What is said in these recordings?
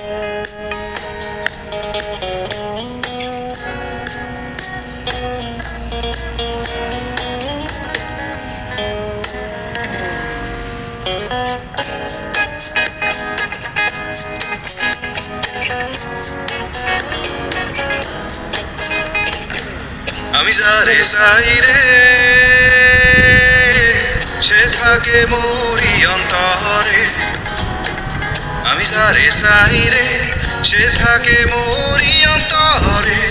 আমি যারে চাই রে সে থাকে মোরি অন্তরে। আমি যারে চাই রে সে থাকে মোরি অন্তরে।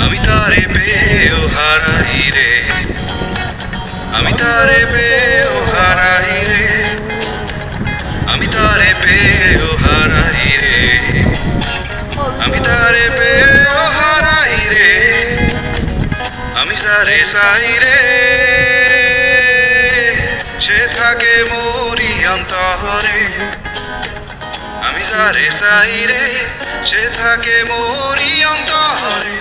আমি তারে পেয়েও হারাই রে, আমি তারে পেয়েও হারাই রে, আমি তারে পেয়েও হারাই রে, আমি তারে পেয়েও হারাই রে। আমি যারে চাই রে সে থাকে মোরি অন্তরে। আমি যারে চাই রে সে থাকে মোরি অন্তরে।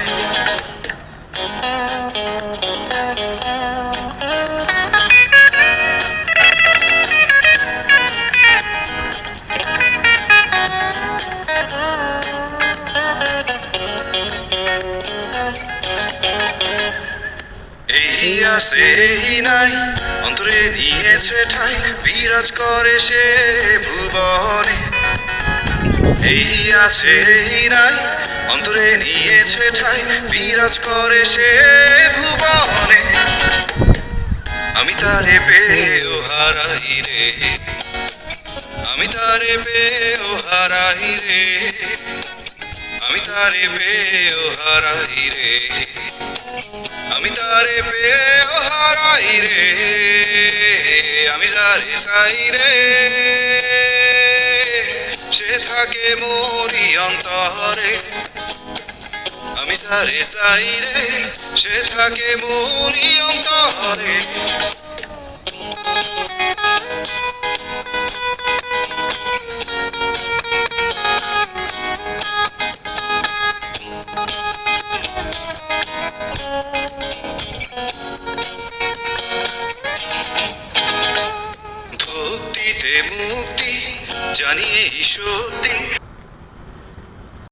এই আছে এই নাই অন্তরে নিয়েছে ঠাই, বিরাজ করে সে ভুবনে। এই আছে এই নাই অন্তরে নিয়েছে ঠাই, বিরাজ করে সে ভুবনে। আমি তারে পেয়েও হারাই রে, আমি তারে পেয়েও হারাই রে, আমি তারে পেয়েও হারাই রে, আমি তারে পেয়েও হারাই রে। আমি যারে চাই রে সে থাকে মোরি অন্তরে। আমি যারে চাই রে সে থাকে মোরি অন্তরে। ভক্তিতে মুক্তি জানিয়ে সত্যি